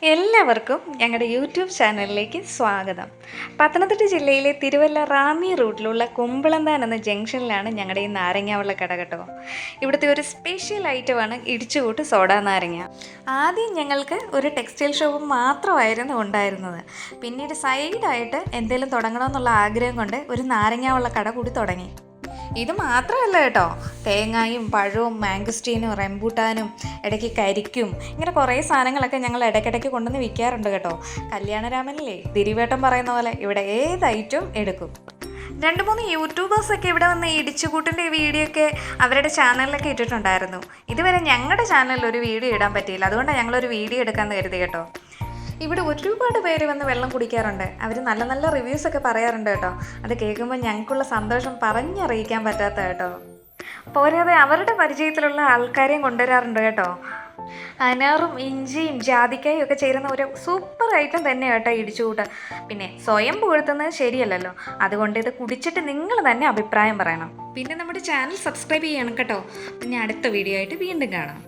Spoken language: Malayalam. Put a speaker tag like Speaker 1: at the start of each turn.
Speaker 1: എല്ലാവർക്കും ഞങ്ങളുടെ യൂട്യൂബ് ചാനലിലേക്ക് സ്വാഗതം. പത്തനംതിട്ട ജില്ലയിലെ തിരുവല്ല റാന്നി റൂട്ടിലുള്ള കുമ്പളന്താൻ എന്ന ജംഗ്ഷനിലാണ് ഞങ്ങളുടെ ഈ നാരങ്ങാവെള്ള കട കേട്ടോ. ഇവിടുത്തെ ഒരു സ്പെഷ്യൽ ഐറ്റമാണ് ഇടിച്ചുകൂട്ട് സോഡ നാരങ്ങ. ആദ്യം ഞങ്ങൾക്ക് ഒരു ടെക്സ്റ്റൈൽ ഷോപ്പ് മാത്രമായിരുന്നു ഉണ്ടായിരുന്നത്. പിന്നീട് സൈഡായിട്ട് എന്തെങ്കിലും തുടങ്ങണമെന്നുള്ള ആഗ്രഹം കൊണ്ട് ഒരു നാരങ്ങാവെള്ള കട കൂടി തുടങ്ങി. ഇത് മാത്രമല്ല കേട്ടോ, തേങ്ങായും പഴവും മാംഗസ്റ്റീനും റംബൂട്ടാനും ഇടയ്ക്ക് കരിക്കും ഇങ്ങനെ കുറേ സാധനങ്ങളൊക്കെ ഞങ്ങൾ ഇടയ്ക്കിടയ്ക്ക് കൊണ്ടുവന്ന് വിൽക്കാറുണ്ട് കേട്ടോ. കല്യാണരാമനില്ലേ ദിരിവേട്ടം പറയുന്ന പോലെ ഇവിടെ ഏത് ഐറ്റം എടുക്കും. 2-3 യൂട്യൂബേഴ്സൊക്കെ ഇവിടെ വന്ന് ഇടിച്ചുകൂട്ടിൻ്റെ വീഡിയോ ഒക്കെ അവരുടെ ചാനലിലൊക്കെ ഇട്ടിട്ടുണ്ടായിരുന്നു. ഇതുവരെ ഞങ്ങളുടെ ചാനലിൽ ഒരു വീഡിയോ ഇടാൻ പറ്റിയില്ല, അതുകൊണ്ടാണ് ഞങ്ങളൊരു വീഡിയോ എടുക്കാമെന്ന് കരുതി കേട്ടോ. ഇവിടെ ഒരുപാട് പേര് വന്ന് വെള്ളം കുടിക്കാറുണ്ട്. അവർ നല്ല നല്ല റിവ്യൂസൊക്കെ പറയാറുണ്ട് കേട്ടോ. അത് കേൾക്കുമ്പോൾ ഞങ്ങൾക്കുള്ള സന്തോഷം പറഞ്ഞറിയിക്കാൻ പറ്റാത്ത കേട്ടോ. പോരാതെ അവരുടെ പരിചയത്തിലുള്ള ആൾക്കാരെയും കൊണ്ടുവരാറുണ്ട് കേട്ടോ. അനാറും ഇഞ്ചിയും ജാതിക്കായും ഒക്കെ ചേരുന്ന ഒരു സൂപ്പർ ഐറ്റം തന്നെ കേട്ടോ ഇടിച്ചുകൂട്ട്. പിന്നെ സ്വയം പുകഴ്ത്തുന്നത് ശരിയല്ലല്ലോ, അതുകൊണ്ട് ഇത് കുടിച്ചിട്ട് നിങ്ങൾ തന്നെ അഭിപ്രായം പറയണം. പിന്നെ നമ്മുടെ ചാനൽ സബ്സ്ക്രൈബ് ചെയ്യണം കേട്ടോ. പിന്നെ അടുത്ത വീഡിയോ ആയിട്ട് വീണ്ടും കാണാം.